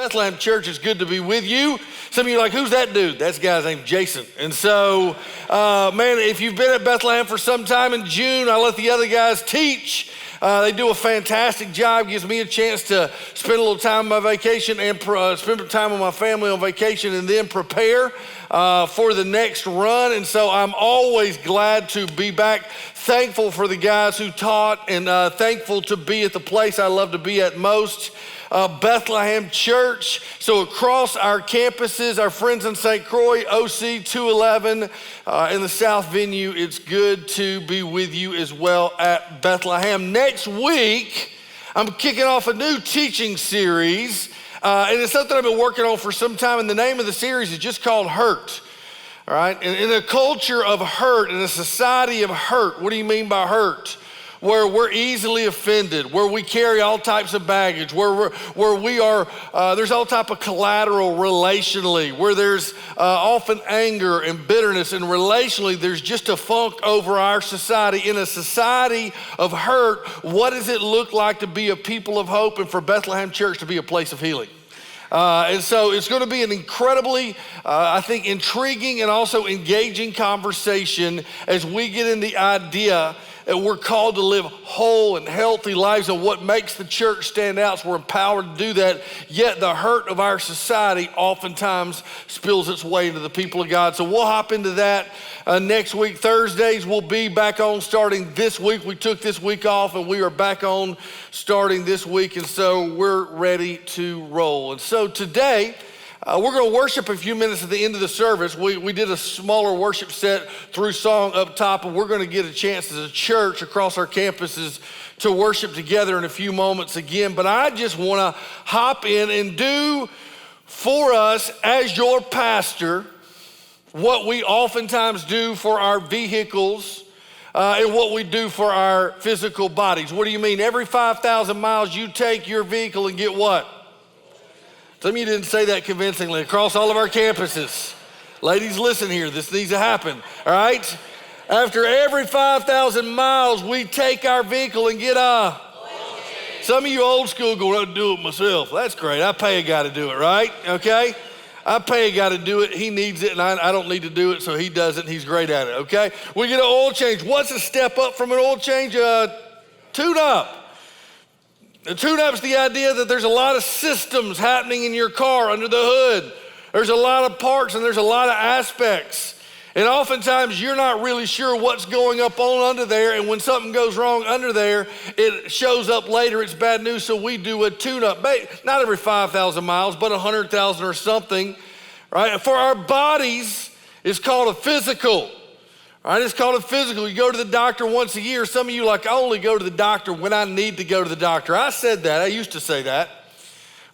Bethlehem Church, it's good to be with you. Some of you are like, who's that dude? That's the guy's named Jason. And so, man, if you've been at Bethlehem for some time in June, I let the other guys teach. They do a fantastic job. Gives me a chance to spend a little time on my vacation and spend time with my family on vacation and then prepare for the next run. And so I'm always glad to be back. Thankful for the guys who taught and thankful to be at the place I love to be at most. Bethlehem Church. So across our campuses, our friends in St. Croix, OC 211, in the South venue, it's good to be with you as well at Bethlehem. Next week, I'm kicking off a new teaching series, and it's something I've been working on for some time, and the name of the series is just called Hurt. All right, and in a culture of hurt, in a society of hurt, what do you mean by hurt? Where we're easily offended, where we carry all types of baggage, where we are, there's all type of collateral relationally, where there's often anger and bitterness, and relationally there's just a funk over our society. In a society of hurt, what does it look like to be a people of hope and for Bethlehem Church to be a place of healing? And so it's going to be an incredibly, I think, intriguing and also engaging conversation as we get in the idea that we're called to live whole and healthy lives, and what makes the church stand out is we're empowered to do that, yet the hurt of our society oftentimes spills its way into the people of God. So we'll hop into that next week. Thursdays we'll be back on starting this week. We took this week off and we are back on starting this week, and so we're ready to roll. And so today, we're going to worship a few minutes at the end of the service. We did a smaller worship set through song up top, and we're going to get a chance as a church across our campuses to worship together in a few moments again. But I just want to hop in and do for us as your pastor what we oftentimes do for our vehicles and what we do for our physical bodies. What do you mean? Every 5,000 miles you take your vehicle and get what? Some of you didn't say that convincingly. Across all of our campuses. Ladies, listen here. This needs to happen, all right? After every 5,000 miles, we take our vehicle and get a... Some of you old school go, I'll do it myself. That's great. I pay a guy to do it, right? Okay? I pay a guy to do it. He needs it, and I don't need to do it, so he does it, and he's great at it, okay? We get an oil change. What's a step up from an oil change? Tune-up. The tune-up is the idea that there's a lot of systems happening in your car under the hood. There's a lot of parts and there's a lot of aspects. And oftentimes you're not really sure what's going up on under there, and when something goes wrong under there, it shows up later, it's bad news, so we do a tune-up. Not every 5,000 miles, but 100,000 or something, right? For our bodies, it's called a physical. All right, it's called a physical. You go to the doctor once a year. Some of you are like, I only go to the doctor when I need to go to the doctor. I said that. I used to say that.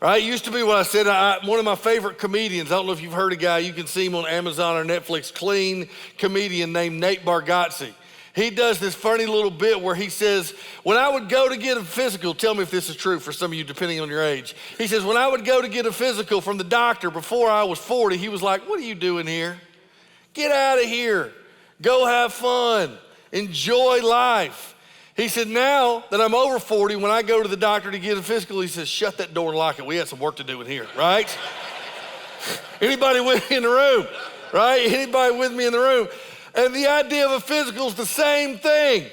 Right? It used to be what I said. One of my favorite comedians, I don't know if you've heard a guy, you can see him on Amazon or Netflix, clean comedian named Nate Bargatze. He does this funny little bit where he says, when I would go to get a physical, tell me if this is true for some of you depending on your age. He says, when I would go to get a physical from the doctor before I was 40, he was like, what are you doing here? Get out of here. Go have fun, enjoy life. He said, now that I'm over 40, when I go to the doctor to get a physical, he says, shut that door and lock it. We have some work to do in here, right? Anybody with me in the room, right? Anybody with me in the room? And the idea of a physical is the same thing,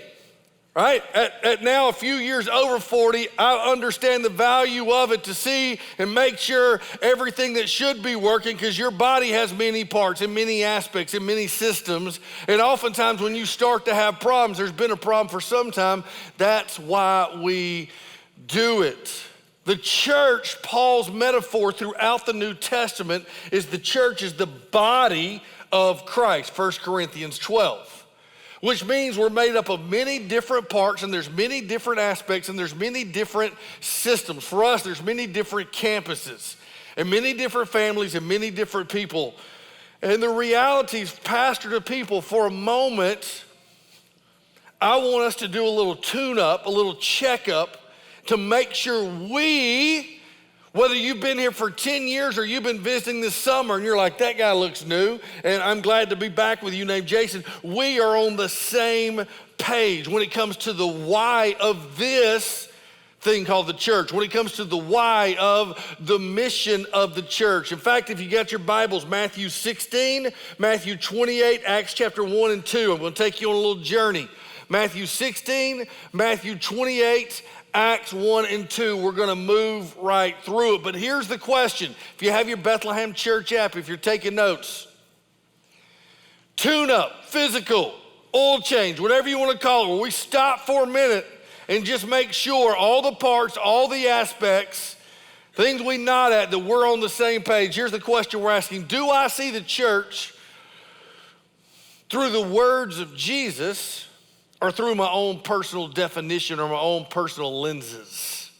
right? At now a few years over 40, I understand the value of it to see and make sure everything that should be working, because your body has many parts and many aspects and many systems. And oftentimes when you start to have problems, there's been a problem for some time, that's why we do it. The church, Paul's metaphor throughout the New Testament, is the church is the body of Christ, 1 Corinthians 12. Which means we're made up of many different parts, and there's many different aspects, and there's many different systems. For us, there's many different campuses, and many different families, and many different people. And the reality is, pastor to people, for a moment, I want us to do a little tune-up, a little check-up, to make sure we, whether you've been here for 10 years or you've been visiting this summer and you're like, that guy looks new, and I'm glad to be back with you named Jason, we are on the same page when it comes to the why of this thing called the church, when it comes to the why of the mission of the church. In fact, if you got your Bibles, Matthew 16, Matthew 28, Acts chapter 1 and 2, I'm going to take you on a little journey. Matthew 16, Matthew 28, Acts 1 and 2, we're going to move right through it. But here's the question. If you have your Bethlehem Church app, if you're taking notes, tune up, physical, oil change, whatever you want to call it, where we stop for a minute and just make sure all the parts, all the aspects, things we nod at, that we're on the same page. Here's the question we're asking. Do I see the church through the words of Jesus or through my own personal definition or my own personal lenses?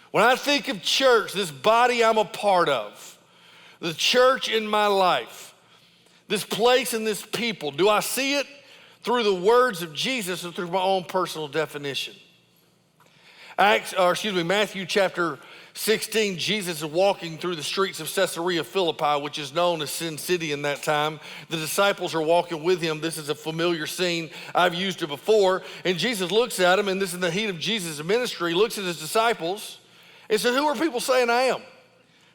When I think of church, this body I'm a part of, the church in my life, this place and this people, do I see it through the words of Jesus or through my own personal definition? Matthew chapter 16, Jesus is walking through the streets of Caesarea Philippi, which is known as Sin City in that time. The disciples are walking with him. This is a familiar scene. I've used it before. And Jesus looks at him, and this is in the heat of Jesus' ministry, looks at his disciples and says, who are people saying I am?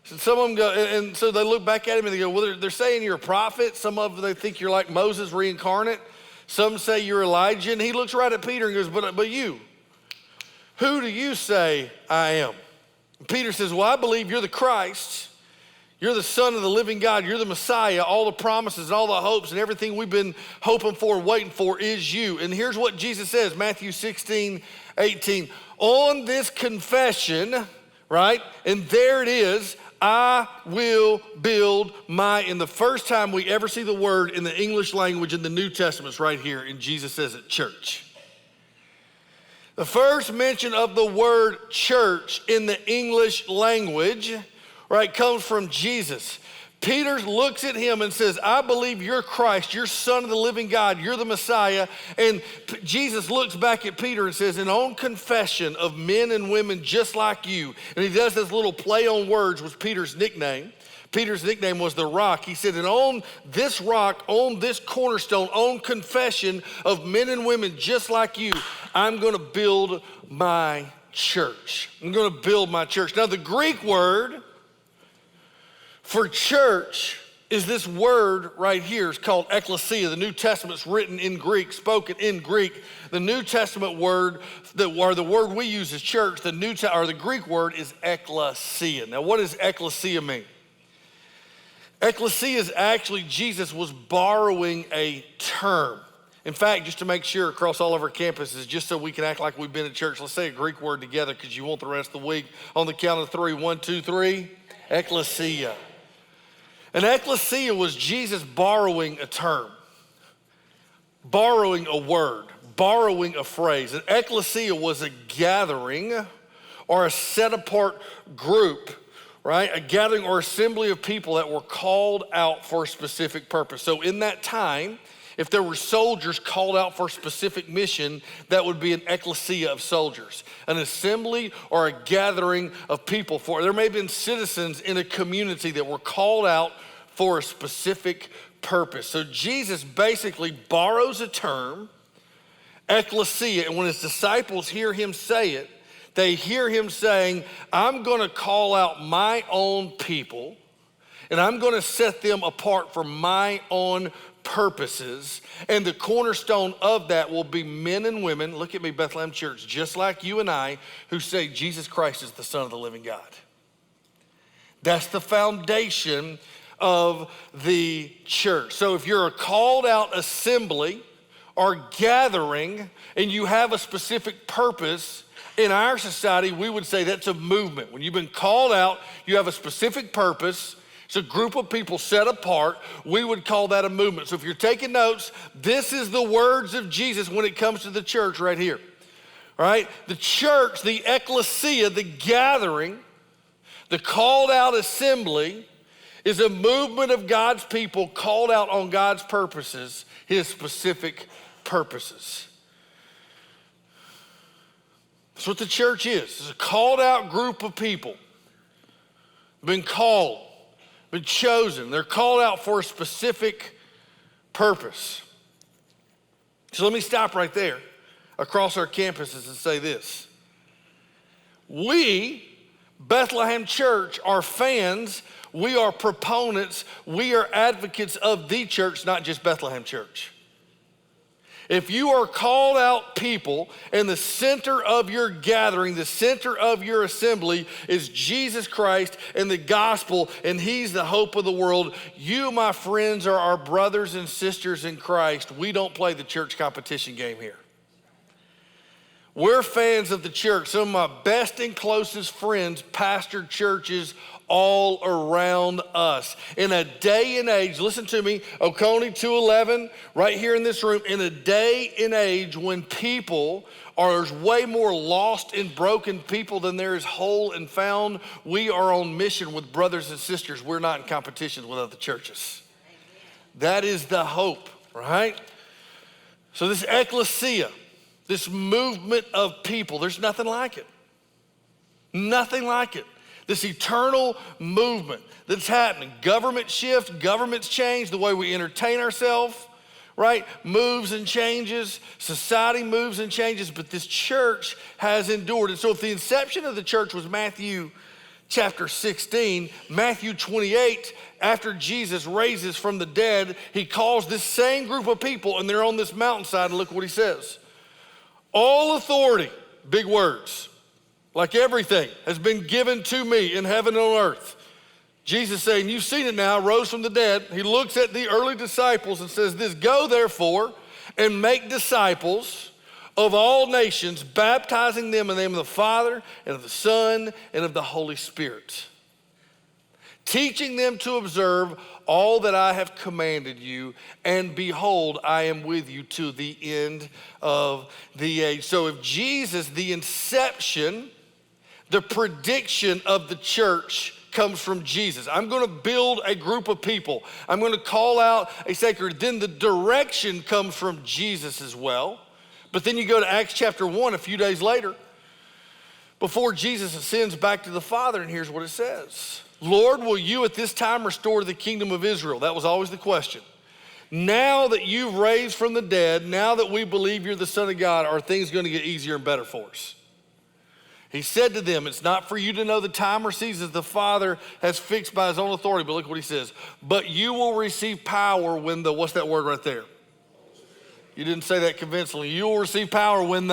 So some of them go, and so they look back at him and they go, well, they're saying you're a prophet. Some of them, they think you're like Moses reincarnate. Some say you're Elijah. And he looks right at Peter and goes, but you, who do you say I am? And Peter says, well, I believe you're the Christ. You're the Son of the living God. You're the Messiah. All the promises and all the hopes and everything we've been hoping for and waiting for is you. And here's what Jesus says, Matthew 16, 18. On this confession, right, and there it is, I will build and the first time we ever see the word in the English language in the New Testament is right here, and Jesus says it, church. The first mention of the word church in the English language, right, comes from Jesus. Peter looks at him and says, I believe you're Christ, you're Son of the living God, you're the Messiah. And Jesus looks back at Peter and says, in on confession of men and women just like you. And he does this little play on words with Peter's nickname. Peter's nickname was the rock. He said, and on this rock, on this cornerstone, on confession of men and women just like you, I'm going to build my church. I'm going to build my church. Now, the Greek word for church is this word right here. It's called ecclesia. The New Testament's written in Greek, spoken in Greek. The New Testament word, the word we use as church, the Greek word is ecclesia. Now, what does ecclesia mean? Ecclesia is actually, Jesus was borrowing a term. In fact, just to make sure across all of our campuses, just so we can act like we've been at church, let's say a Greek word together because you want the rest of the week. On the count of three, 1, 2, 3, ecclesia. An ecclesia was Jesus borrowing a term, borrowing a word, borrowing a phrase. An ecclesia was a gathering or a set-apart group, right? A gathering or assembly of people that were called out for a specific purpose. So in that time, if there were soldiers called out for a specific mission, that would be an ecclesia of soldiers, an assembly or a gathering of people. There may have been citizens in a community that were called out for a specific purpose. So Jesus basically borrows a term, ecclesia, and when his disciples hear him say it, they hear him saying, I'm going to call out my own people, and I'm going to set them apart for my own purposes. And the cornerstone of that will be men and women, look at me, Bethlehem Church, just like you and I, who say Jesus Christ is the Son of the living God. That's the foundation of the church. So if you're a called out assembly or gathering and you have a specific purpose, in our society, we would say that's a movement. When you've been called out, you have a specific purpose. It's a group of people set apart. We would call that a movement. So if you're taking notes, this is the words of Jesus when it comes to the church right here. All right? The church, the ecclesia, the gathering, the called out assembly is a movement of God's people called out on God's purposes, his specific purposes. That's what the church is. It's a called out group of people. Been called, been chosen. They're called out for a specific purpose. So let me stop right there across our campuses and say this. We, Bethlehem Church, are fans. We are proponents. We are advocates of the church, not just Bethlehem Church. If you are called out people and the center of your gathering, the center of your assembly is Jesus Christ and the gospel, and he's the hope of the world, you, my friends, are our brothers and sisters in Christ. We don't play the church competition game here. We're fans of the church. Some of my best and closest friends pastored churches all around us. In a day and age, listen to me, Oconee 211, right here in this room, in a day and age when people there's way more lost and broken people than there is whole and found, we are on mission with brothers and sisters. We're not in competition with other churches. That is the hope, right? So this ecclesia, this movement of people, there's nothing like it. Nothing like it. This eternal movement that's happening. Government shift, governments change, the way we entertain ourselves, right? Moves and changes, society moves and changes, but this church has endured. And so if the inception of the church was Matthew chapter 16, Matthew 28, after Jesus raises from the dead, he calls this same group of people and they're on this mountainside, and look what he says. All authority, big words, like everything, has been given to me in heaven and on earth. Jesus saying, you've seen it now, rose from the dead. He looks at the early disciples and says this, go therefore and make disciples of all nations, baptizing them in the name of the Father and of the Son and of the Holy Spirit, teaching them to observe all that I have commanded you, and behold, I am with you to the end of the age. So if Jesus, the inception, the prediction of the church comes from Jesus. I'm gonna build a group of people. I'm gonna call out a sacred, then the direction comes from Jesus as well. But then you go to Acts chapter 1 a few days later, before Jesus ascends back to the Father, and here's what it says. Lord, will you at this time restore the kingdom of Israel? That was always the question. Now that you've raised from the dead, now that we believe you're the Son of God, are things gonna get easier and better for us? He said to them, it's not for you to know the time or seasons the Father has fixed by his own authority, but look what he says. But you will receive power when what's that word right there? You didn't say that convincingly. You will receive power when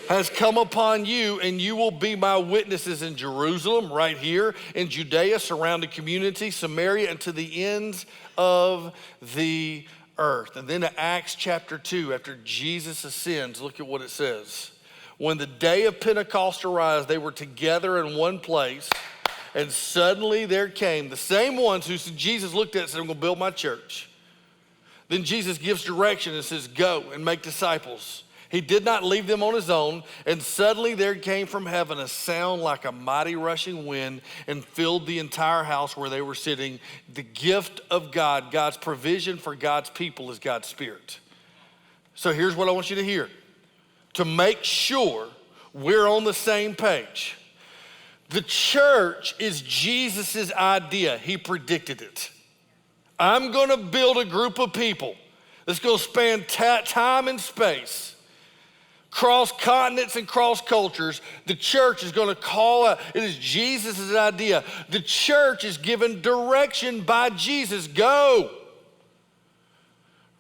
has come upon you, and you will be my witnesses in Jerusalem, right here, in Judea, surrounding community, Samaria, and to the ends of the earth. And then in Acts chapter 2, after Jesus ascends, look at what it says. When the day of Pentecost arrived, they were together in one place, and suddenly there came the same ones who Jesus looked at and said, I'm gonna build my church. Then Jesus gives direction and says, go and make disciples. He did not leave them on his own, and suddenly there came from heaven a sound like a mighty rushing wind and filled the entire house where they were sitting. The gift of God, God's provision for God's people is God's Spirit. So here's what I want you to hear. To make sure we're on the same page. The church is Jesus's idea. He predicted it. I'm gonna build a group of people that's gonna span time and space, cross continents and cross cultures. The church is gonna call out. It is Jesus's idea. The church is given direction by Jesus. Go,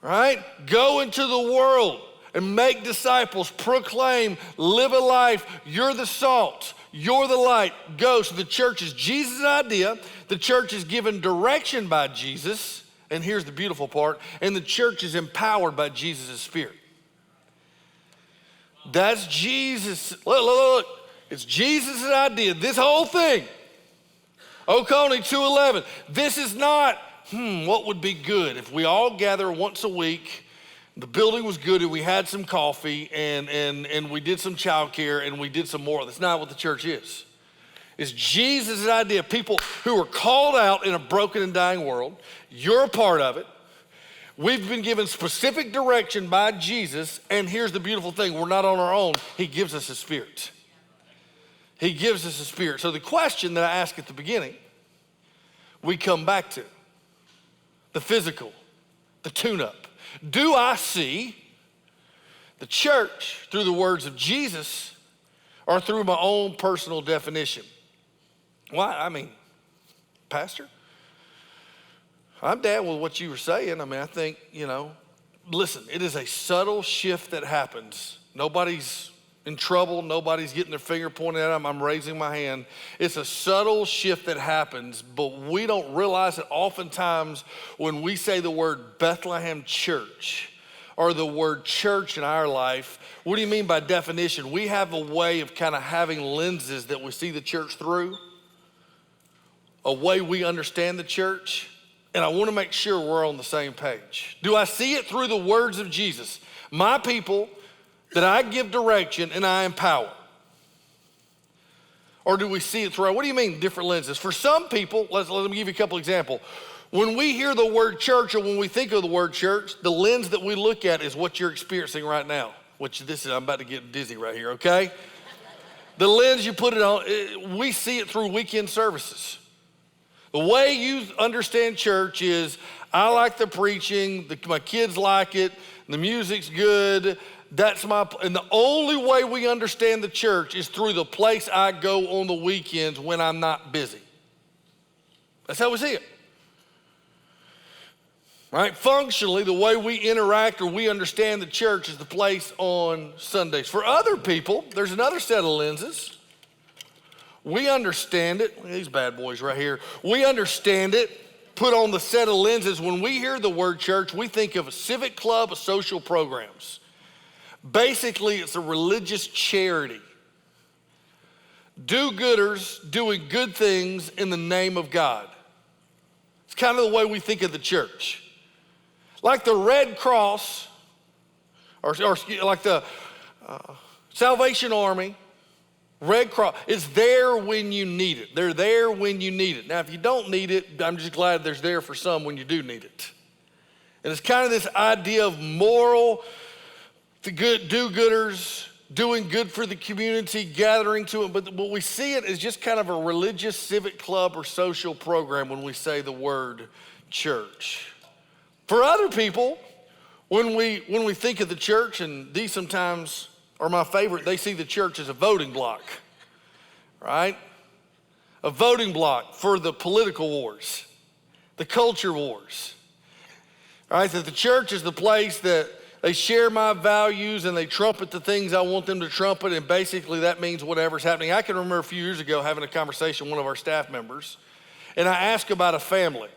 right? Go into the world and make disciples, proclaim, live a life. You're the salt, you're the light. Go. So the church is Jesus' idea. The church is given direction by Jesus. And here's the beautiful part. And the church is empowered by Jesus' Spirit. That's Jesus. Look. It's Jesus' idea. This whole thing. Oconee 211. This is not, what would be good if we all gather once a week. The building was good and we had some coffee and we did some childcare and we did some more. That's not what the church is. It's Jesus' idea. People who are called out in a broken and dying world. You're a part of it. We've been given specific direction by Jesus, and here's the beautiful thing. We're not on our own. He gives us his Spirit. He gives us his Spirit. So the question that I asked at the beginning, we come back to the physical, the tune-up. Do I see the church through the words of Jesus, or through my own personal definition? Why? I mean, Pastor, I'm down with what you were saying. I mean, I think, listen, it is a subtle shift that happens. Nobody's in trouble. Nobody's getting their finger pointed at them. I'm raising my hand. It's a subtle shift that happens, but we don't realize it oftentimes when we say the word Bethlehem Church or the word church in our life. What do you mean by definition? We have a way of kind of having lenses that we see the church through, a way we understand the church. And I want to make sure we're on the same page. Do I see it through the words of Jesus? My people that I give direction and I empower. Or do we see it through, what do you mean different lenses? For some people, let me give you a couple examples. When we hear the word church or when we think of the word church, the lens that we look at is what you're experiencing right now, I'm about to get dizzy right here, okay? The lens you put it on, we see it through weekend services. The way you understand church is, I like the preaching, my kids like it, the music's good, and the only way we understand the church is through the place I go on the weekends when I'm not busy. That's how we see it. Right? Functionally, the way we interact or we understand the church is the place on Sundays. For other people, there's another set of lenses. We understand it. Look at these bad boys right here. We understand it, put on the set of lenses. When we hear the word church, we think of a civic club, of social programs. Basically, it's a religious charity. Do-gooders doing good things in the name of God. It's kind of the way we think of the church. Like the Red Cross, or like the Salvation Army, Red Cross is there when you need it. They're there when you need it. Now, if you don't need it, I'm just glad there's there for some when you do need it. And it's kind of this idea of moral, the good do-gooders, doing good for the community, gathering to it. But we see it as just kind of a religious civic club or social program when we say the word church. For other people, when we think of the church, and these sometimes are my favorite, they see the church as a voting block, right? A voting block for the political wars, the culture wars, right? That the church is the place that they share my values and they trumpet the things I want them to trumpet, and basically that means whatever's happening. I can remember a few years ago having a conversation with one of our staff members, and I asked about a family.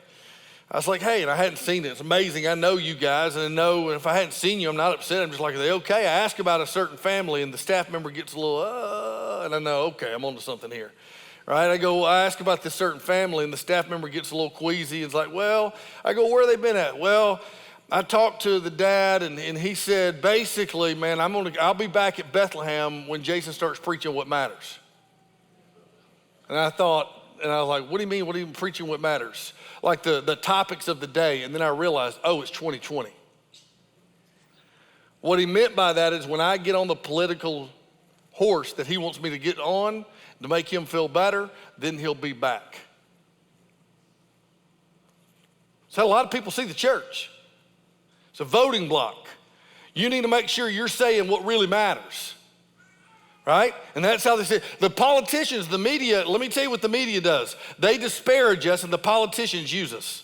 I was like, hey, and I hadn't seen it. It's amazing. I know you guys, and I know if I hadn't seen you, I'm not upset. I'm just like, are they okay? I ask about a certain family, and the staff member gets a little, and I know, okay, I'm onto something here, right? I ask about this certain family, and the staff member gets a little queasy. It's like, well, I go, where have they been at? Well, I talked to the dad, and he said, basically, man, I'll be back at Bethlehem when Jason starts preaching what matters. And I was like, what do you mean, what are you preaching what matters? Like the topics of the day. And then I realized, it's 2020. What he meant by that is when I get on the political horse that he wants me to get on to make him feel better, then he'll be back. So a lot of people see the church. It's a voting block. You need to make sure you're saying what really matters. Right? And that's how they say it. The politicians, the media, let me tell you what the media does. They disparage us and the politicians use us.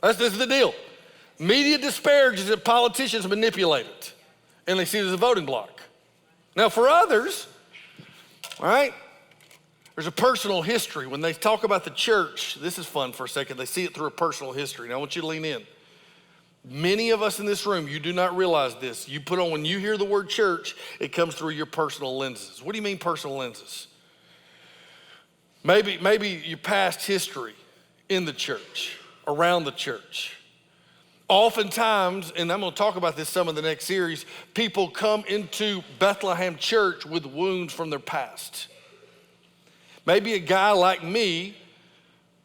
This is the deal. Media disparages it, politicians manipulate it. And they see it as a voting block. Now for others, right, there's a personal history. When they talk about the church, this is fun for a second, they see it through a personal history. Now I want you to lean in. Many of us in this room, you do not realize this. When you hear the word church, it comes through your personal lenses. What do you mean personal lenses? Maybe your past history in the church, around the church. Oftentimes, and I'm going to talk about this some in the next series, people come into Bethlehem Church with wounds from their past. Maybe a guy like me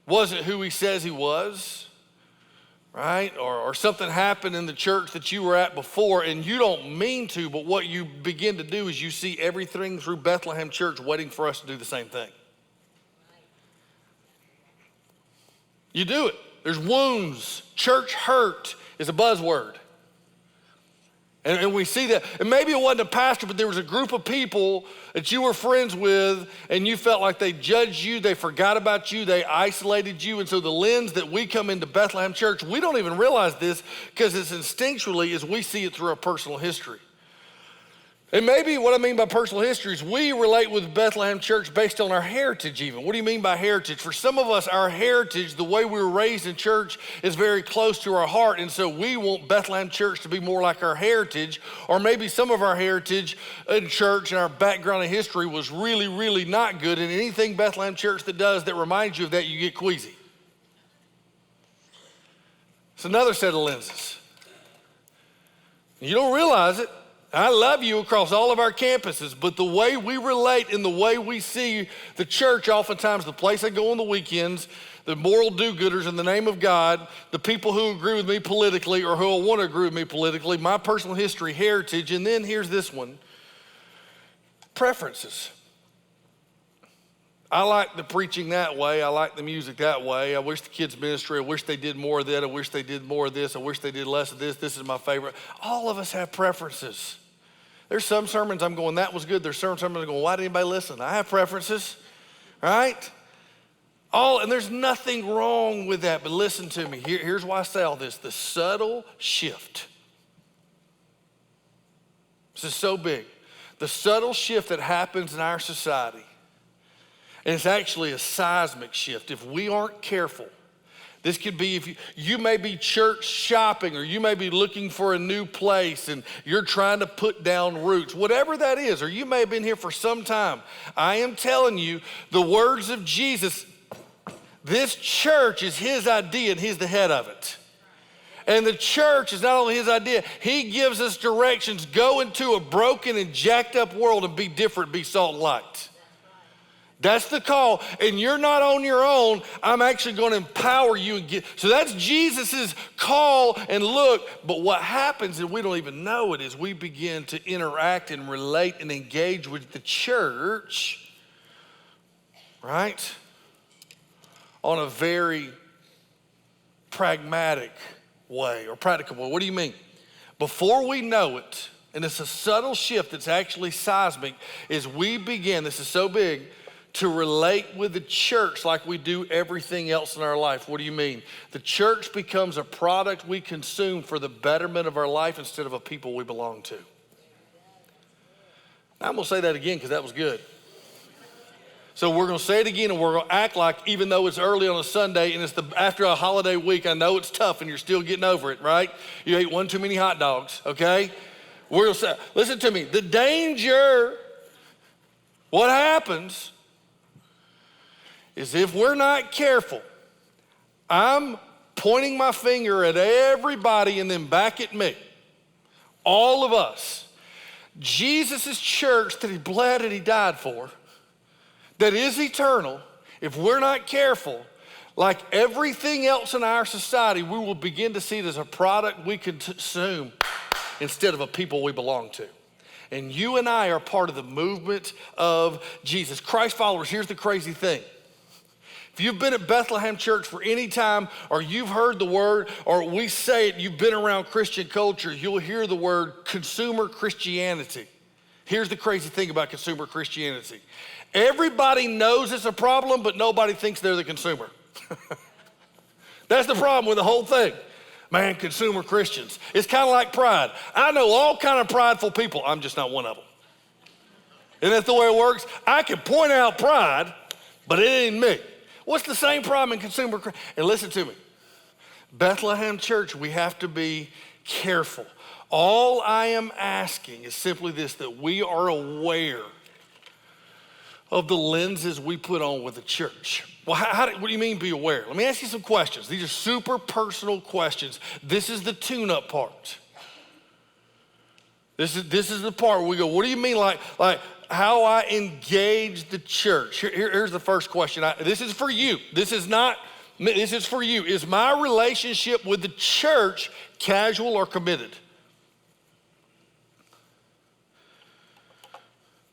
wasn't who he says he was. Right? Or something happened in the church that you were at before and you don't mean to, but what you begin to do is you see everything through Bethlehem Church waiting for us to do the same thing. You do it. There's wounds. Church hurt is a buzzword. And we see that, and maybe it wasn't a pastor, but there was a group of people that you were friends with, and you felt like they judged you, they forgot about you, they isolated you. And so the lens that we come into Bethlehem Church, we don't even realize this because it's instinctually as we see it through our personal history. And maybe what I mean by personal history is we relate with Bethlehem Church based on our heritage even. What do you mean by heritage? For some of us, our heritage, the way we were raised in church is very close to our heart. And so we want Bethlehem Church to be more like our heritage. Or maybe some of our heritage in church and our background in history was really, really not good. And anything Bethlehem Church that does that reminds you of that, you get queasy. It's another set of lenses. You don't realize it. I love you across all of our campuses, but the way we relate and the way we see the church, oftentimes the place I go on the weekends, the moral do-gooders in the name of God, the people who agree with me politically or who want to agree with me politically, my personal history, heritage, and then here's this one, preferences. I like the preaching that way. I like the music that way. I wish the kids' ministry, I wish they did more of that. I wish they did more of this. I wish they did less of this. This is my favorite. All of us have preferences. There's some sermons I'm going, that was good. There's some sermons I'm going, why did anybody listen? I have preferences, right? And there's nothing wrong with that, but listen to me. Here's why I say all this. The subtle shift. This is so big. The subtle shift that happens in our society, and it's actually a seismic shift. If we aren't careful, this could be if you may be church shopping or you may be looking for a new place and you're trying to put down roots, whatever that is, or you may have been here for some time. I am telling you, the words of Jesus, this church is his idea and he's the head of it. And the church is not only his idea, he gives us directions. Go into a broken and jacked up world and be different, be salt and light. That's the call, and you're not on your own. I'm actually going to empower you. So that's Jesus's call and look, but what happens, and we don't even know it, is we begin to interact and relate and engage with the church, right, on a very pragmatic way or practical way. What do you mean? Before we know it, and it's a subtle shift that's actually seismic, is we begin, this is so big, to relate with the church like we do everything else in our life. What do you mean? The church becomes a product we consume for the betterment of our life instead of a people we belong to. Now, I'm going to say that again because that was good. So we're going to say it again and we're going to act like even though it's early on a Sunday and it's after a holiday week, I know it's tough and you're still getting over it, right? You ate one too many hot dogs, okay? We're going to say, listen to me, the danger, what happens is if we're not careful, I'm pointing my finger at everybody and then back at me, all of us. Jesus' church that he bled and he died for, that is eternal, if we're not careful, like everything else in our society, we will begin to see it as a product we consume instead of a people we belong to. And you and I are part of the movement of Jesus. Christ followers, here's the crazy thing. If you've been at Bethlehem Church for any time, or you've heard the word, or we say it, you've been around Christian culture, you'll hear the word consumer Christianity. Here's the crazy thing about consumer Christianity. Everybody knows it's a problem, but nobody thinks they're the consumer. That's the problem with the whole thing. Man, consumer Christians. It's kind of like pride. I know all kind of prideful people. I'm just not one of them. Isn't that the way it works? I can point out pride, but it ain't me. What's the same problem in consumer? And listen to me. Bethlehem Church, we have to be careful. All I am asking is simply this, that we are aware of the lenses we put on with the church. Well, what do you mean be aware? Let me ask you some questions. These are super personal questions. This is the tune-up part. This is the part where we go, what do you mean like how I engage the church? Here's the first question. This is for you. This is for you. Is my relationship with the church casual or committed?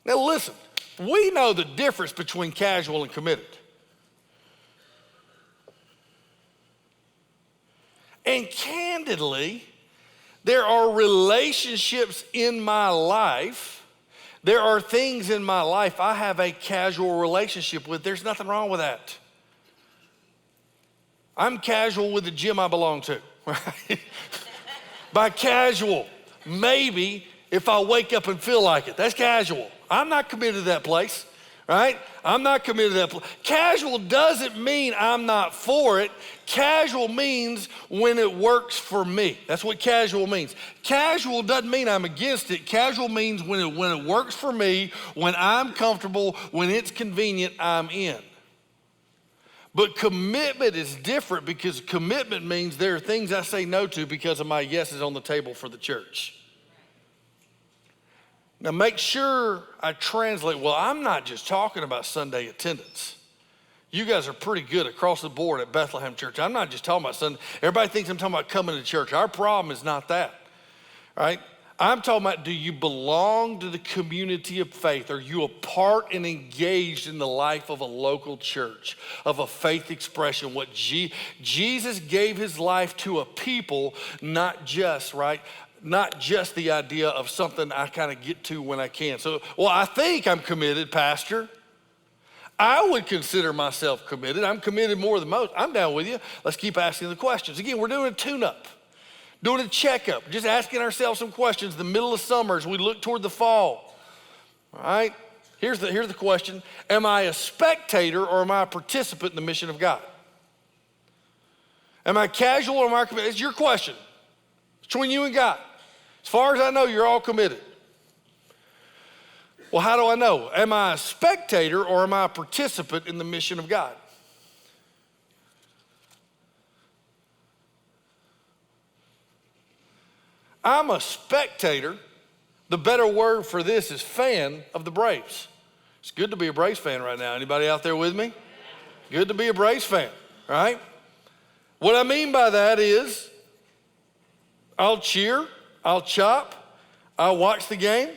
Now listen, we know the difference between casual and committed. And candidly, There are relationships in my life. There are things in my life I have a casual relationship with. There's nothing wrong with that. I'm casual with the gym I belong to, right? By casual, maybe if I wake up and feel like it, that's casual. I'm not committed to that place, right? I'm not committed to that place. Casual doesn't mean I'm not for it. Casual means when it works for me. That's what casual means. Casual doesn't mean I'm against it. Casual means when it works for me, when I'm comfortable, when it's convenient, I'm in. But commitment is different, because commitment means there are things I say no to because of my yeses on the table for the church. Now make sure I translate. Well, I'm not just talking about Sunday attendance. You guys are pretty good across the board at Bethlehem Church. I'm not just talking about Sunday. Everybody thinks I'm talking about coming to church. Our problem is not that, right? I'm talking about, do you belong to the community of faith? Are you a part and engaged in the life of a local church, of a faith expression? What Jesus gave his life to a people, not just, right? Not just the idea of something I kind of get to when I can. So, well, I think I'm committed, Pastor. I would consider myself committed. I'm committed more than most. I'm down with you. Let's keep asking the questions. Again, we're doing a tune-up. Doing a checkup, just asking ourselves some questions. The middle of summer as we look toward the fall. All right, here's the question. Am I a spectator or am I a participant in the mission of God? Am I casual or am I committed? It's your question. It's between you and God. As far as I know, you're all committed. Well, how do I know? Am I a spectator or am I a participant in the mission of God? I'm a spectator. The better word for this is fan of the Braves. It's good to be a Braves fan right now. Anybody out there with me? Good to be a Braves fan, right? What I mean by that is I'll cheer, I'll chop, I'll watch the game,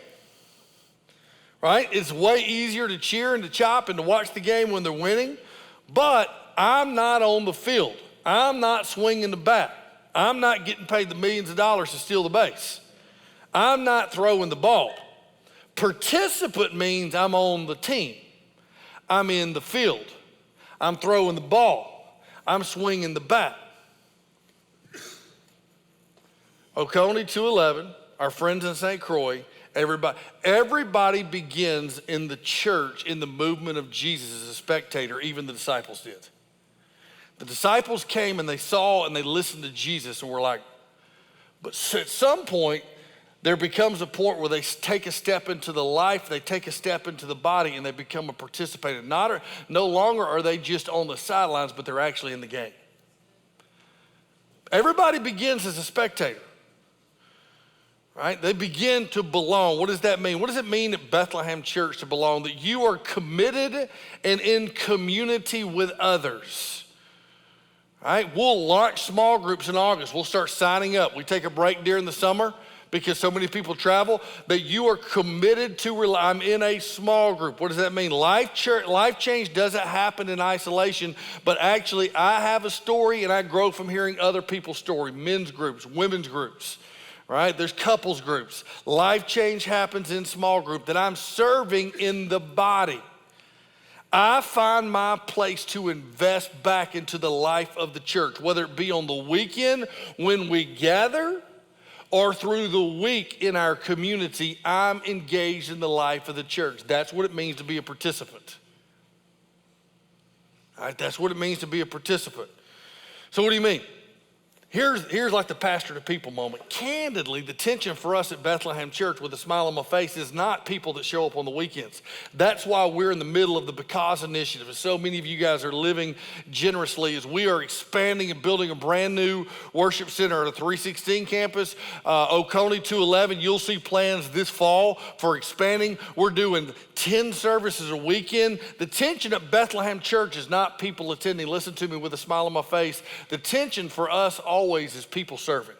right? It's way easier to cheer and to chop and to watch the game when they're winning, but I'm not on the field. I'm not swinging the bat. I'm not getting paid the millions of dollars to steal the base. I'm not throwing the ball. Participant means I'm on the team. I'm in the field. I'm throwing the ball. I'm swinging the bat. Oconee 211, our friends in St. Croix, everybody begins in the church, in the movement of Jesus as a spectator. Even the disciples did. The disciples came and they saw and they listened to Jesus and were like, but at some point, there becomes a point where they take a step into the life, they take a step into the body, and they become a participant. No longer are they just on the sidelines, but they're actually in the game. Everybody begins as a spectator, right? They begin to belong. What does that mean? What does it mean at Bethlehem Church to belong? That you are committed and in community with others. All right, we'll launch small groups in August. We'll start signing up. We take a break during the summer because so many people travel, that you are committed to I'm in a small group. What does that mean? Life change doesn't happen in isolation, but actually I have a story and I grow from hearing other people's story, men's groups, women's groups, right? There's couples groups. Life change happens in small group, that I'm serving in the body. I find my place to invest back into the life of the church, whether it be on the weekend when we gather or through the week in our community. I'm engaged in the life of the church. That's what it means to be a participant. All right, that's what it means to be a participant. So what do you mean? Here's like the pastor to people moment. Candidly, the tension for us at Bethlehem Church with a smile on my face is not people that show up on the weekends. That's why we're in the middle of the Because Initiative. And so many of you guys are living generously as we are expanding and building a brand new worship center at a 316 campus. Oconee 211, you'll see plans this fall for expanding. We're doing 10 services a weekend. The tension at Bethlehem Church is not people attending. Listen to me with a smile on my face. The tension for us always is people serving.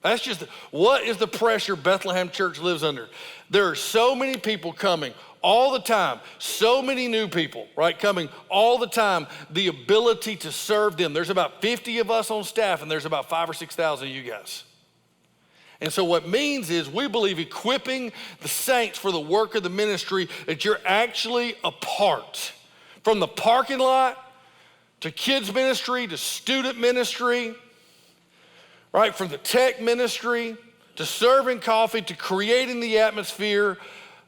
That's just, what is the pressure Bethlehem Church lives under? There are so many people coming all the time, so many new people, right, coming all the time, the ability to serve them. There's about 50 of us on staff and there's about 5,000 or 6,000 of you guys. And so what it means is we believe equipping the saints for the work of the ministry, that you're actually a part. From the parking lot to kids ministry to student ministry, right? From the tech ministry to serving coffee to creating the atmosphere.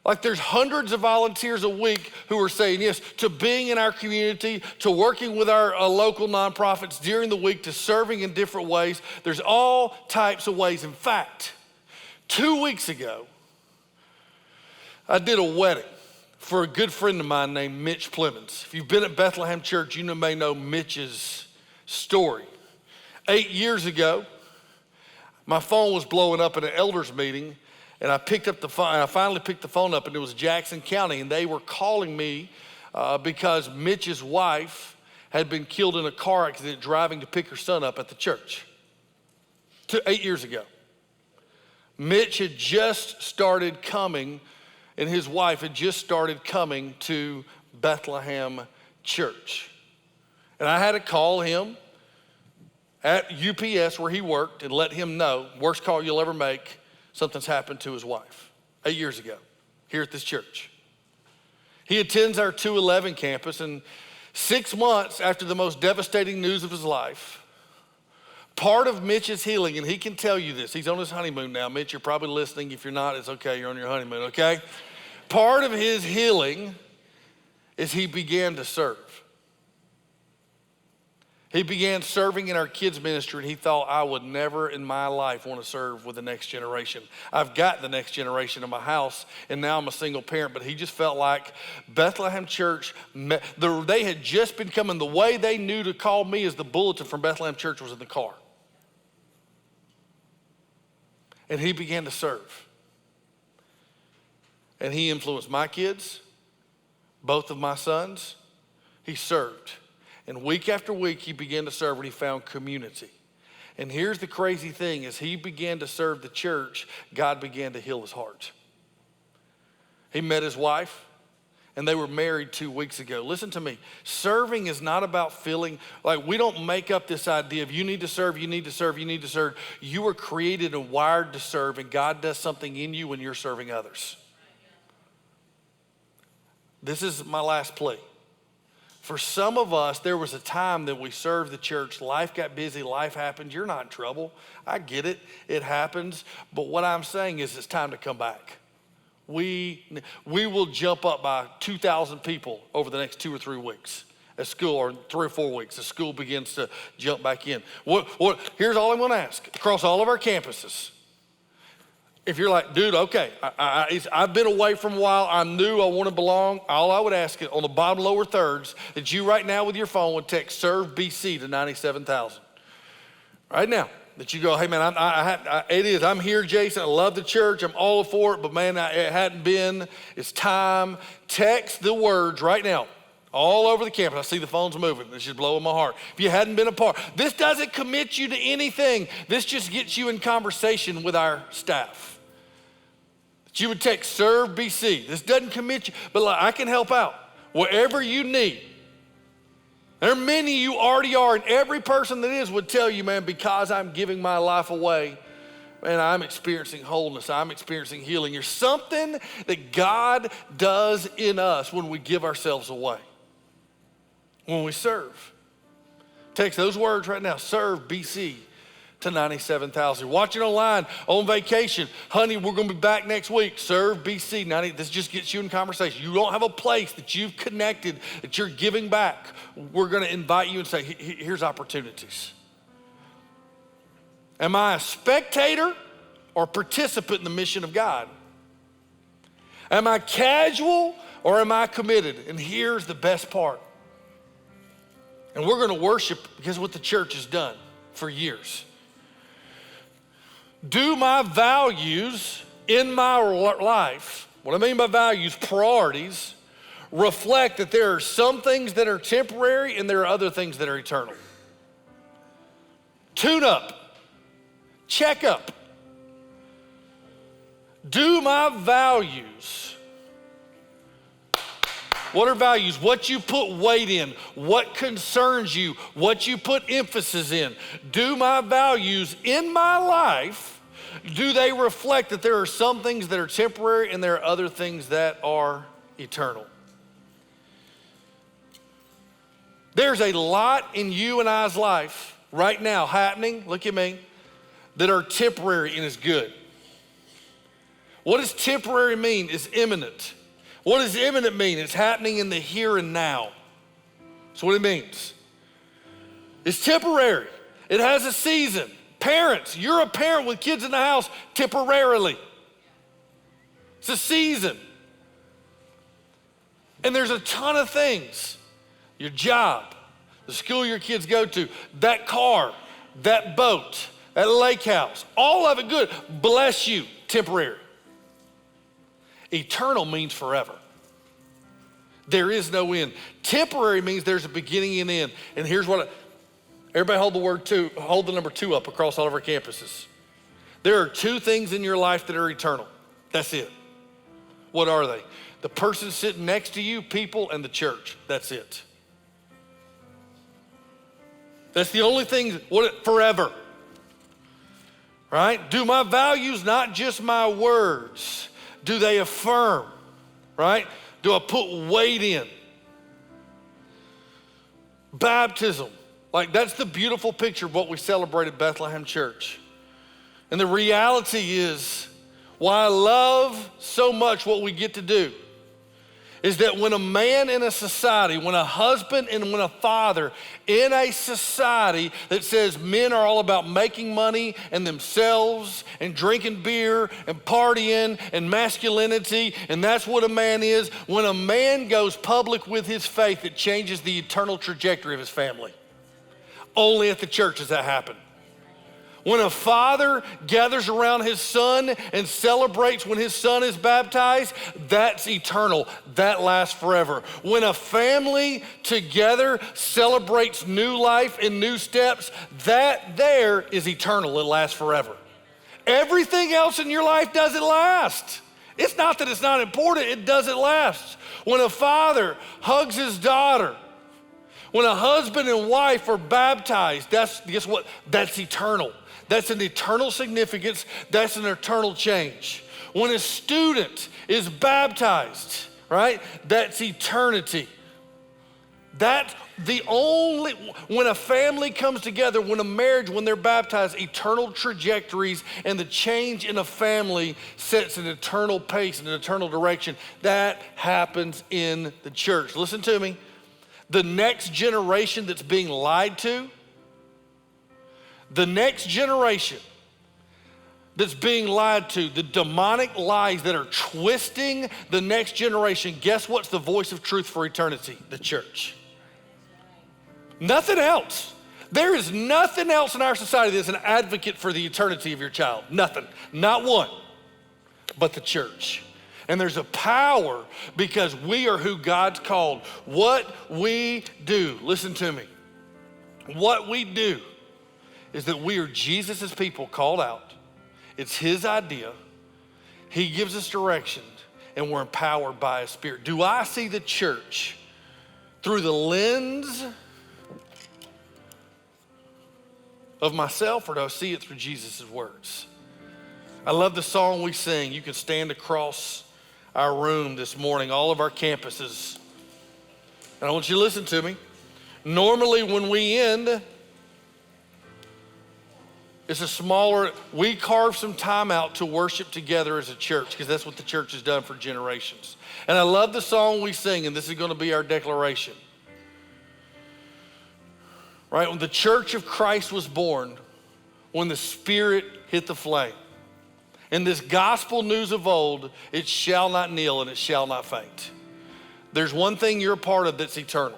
Like there's hundreds of volunteers a week who are saying yes to being in our community, to working with our local nonprofits during the week, to serving in different ways. There's all types of ways. In fact, 2 weeks ago, I did a wedding for a good friend of mine named Mitch Plemons. If you've been at Bethlehem Church, you may know Mitch's story. 8 years ago, my phone was blowing up at an elders meeting, and I picked up the phone, and I finally picked the phone up, and it was Jackson County, and they were calling me because Mitch's wife had been killed in a car accident driving to pick her son up at the church 8 years ago. Mitch had just started coming, and his wife had just started coming to Bethlehem Church. And I had to call him at UPS where he worked and let him know, worst call you'll ever make, something's happened to his wife 8 years ago here at this church. He attends our 211 campus, and 6 months after the most devastating news of his life, part of Mitch's healing, and he can tell you this, he's on his honeymoon now. Mitch, you're probably listening. If you're not, it's okay, you're on your honeymoon, okay? Part of his healing is he began to serve. He began serving in our kids ministry, and he thought, I would never in my life want to serve with the next generation. I've got the next generation in my house, and now I'm a single parent, but he just felt like Bethlehem Church, they had just been coming. The way they knew to call me is the bulletin from Bethlehem Church was in the car. And he began to serve. And he influenced my kids, both of my sons. He served. And week after week, he began to serve, and he found community. And here's the crazy thing, as he began to serve the church, God began to heal his heart. He met his wife, and they were married 2 weeks ago. Listen to me. Serving is not about feeling like we don't make up this idea of you need to serve, you need to serve, you need to serve. You were created and wired to serve, and God does something in you when you're serving others. This is my last plea. For some of us, there was a time that we served the church. Life got busy, life happened. You're not in trouble. I get it. It happens. But what I'm saying is it's time to come back. We will jump up by 2,000 people over the next 2 or 3 weeks at school, or 3 or 4 weeks as school begins to jump back in. Here's all I'm going to ask across all of our campuses. If you're like, dude, okay, I've been away from a while. I'm new. I want to belong. All I would ask is on the bottom lower thirds that you right now with your phone would text Serve BC to 97,000. Right now, that you go, hey man, I'm here, Jason. I love the church. I'm all for it, but man, it hadn't been. It's time. Text the words right now. All over the campus. I see the phones moving. It's just blowing my heart. If you hadn't been a part, this doesn't commit you to anything. This just gets you in conversation with our staff. You would text Serve BC. This doesn't commit you, but I can help out. Whatever you need. There are many you already are, and every person that is would tell you, man, because I'm giving my life away, man, I'm experiencing wholeness. I'm experiencing healing. There's something that God does in us when we give ourselves away. When we serve. Text those words right now, Serve BC to 97,000. Watching online, on vacation, honey, we're going to be back next week. Serve BC 90. This just gets you in conversation. You don't have a place that you've connected, that you're giving back. We're going to invite you and say, here's opportunities. Am I a spectator or participant in the mission of God? Am I casual or am I committed? And here's the best part. And we're going to worship because what the church has done for years. Do my values in my life, what I mean by values, priorities, reflect that there are some things that are temporary and there are other things that are eternal? Tune up, check up. Do my values. What are values? What you put weight in, what concerns you, what you put emphasis in. Do my values in my life do they reflect that there are some things that are temporary and there are other things that are eternal? There's a lot in you and I's life right now happening, look at me, that are temporary and is good. What does temporary mean? It's imminent. What does imminent mean? It's happening in the here and now. That's what it means. It's temporary. It has a season. Parents, you're a parent with kids in the house temporarily. It's a season. And there's a ton of things. Your job, the school your kids go to, that car, that boat, that lake house, all of it good. Bless you, temporary. Eternal means forever. There is no end. Temporary means there's a beginning and end. And here's what, everybody hold the number 2 up across all of our campuses. There are 2 things in your life that are eternal. That's it. What are they? The person sitting next to you, people, and the church. That's it. That's the only thing, forever. Right? Do my values, not just my words, do they affirm? Right? Do I put weight in? Baptism. Like, that's the beautiful picture of what we celebrate at Bethlehem Church. And the reality is, why I love so much what we get to do is that when a man in a society, when a husband and when a father in a society that says men are all about making money and themselves and drinking beer and partying and masculinity, and that's what a man is, when a man goes public with his faith, it changes the eternal trajectory of his family. Only at the church does that happen. When a father gathers around his son and celebrates when his son is baptized, that's eternal. That lasts forever. When a family together celebrates new life and new steps, that there is eternal. It lasts forever. Everything else in your life doesn't last. It's not that it's not important, it doesn't last. When a father hugs his daughter, when a husband and wife are baptized, guess what? That's eternal. That's an eternal significance. That's an eternal change. When a student is baptized, right? That's eternity. That's the only, when a family comes together, when a marriage, when they're baptized, eternal trajectories and the change in a family sets an eternal pace and an eternal direction. That happens in the church. Listen to me. The next generation that's being lied to, the next generation that's being lied to, the demonic lies that are twisting the next generation, guess what's the voice of truth for eternity? The church. Nothing else. There is nothing else in our society that's an advocate for the eternity of your child. Nothing. Not one. But the church. And there's a power because we are who God's called. What we do, listen to me. What we do is that we are Jesus' people called out. It's his idea. He gives us direction and we're empowered by his spirit. Do I see the church through the lens of myself, or do I see it through Jesus' words? I love the song we sing. You can stand across our room this morning, all of our campuses. And I want you to listen to me. Normally when we end, it's a smaller, we carve some time out to worship together as a church because that's what the church has done for generations. And I love the song we sing, and this is going to be our declaration. Right, when the church of Christ was born, when the Spirit hit the flame, and this gospel news of old, it shall not kneel and it shall not faint. There's one thing you're a part of that's eternal,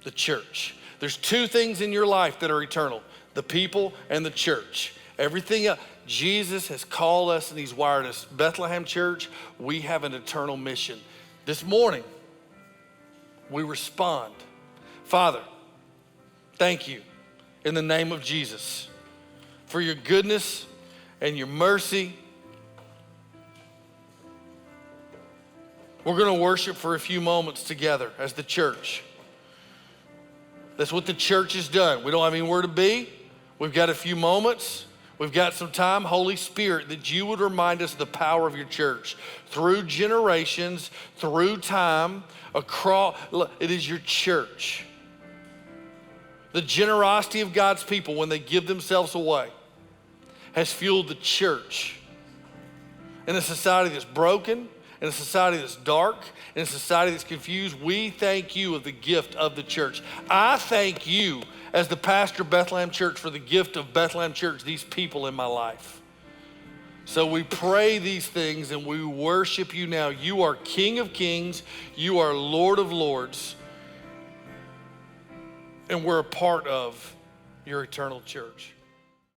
the church. There's 2 things in your life that are eternal, the people and the church. Everything else, Jesus has called us and he's wired us. Bethlehem Church, we have an eternal mission. This morning, we respond. Father, thank you in the name of Jesus for your goodness and your mercy. We're going to worship for a few moments together as the church. That's what the church has done. We don't have anywhere to be. We've got a few moments. We've got some time, Holy Spirit, that you would remind us of the power of your church through generations, through time, across. It is your church. The generosity of God's people when they give themselves away has fueled the church. In a society that's broken, in a society that's dark, in a society that's confused, we thank you of the gift of the church. I thank you as the pastor of Bethlehem Church for the gift of Bethlehem Church, these people in my life. So we pray these things and we worship you now. You are King of Kings. You are Lord of Lords. And we're a part of your eternal church.